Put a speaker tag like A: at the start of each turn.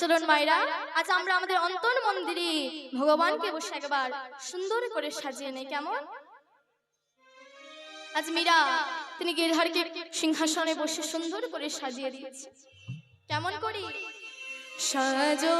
A: চলুন মায়েরা, আজ আমরা আমাদের অন্তর মন্দিরে ভগবানকে বসে একবার সুন্দর করে সাজিয়ে নেই, কেমন? আজ মীরা তিনি গিরধারকে সিংহাসনে বসে সুন্দর করে সাজিয়ে দিয়েছে। কেমন করি? সাজো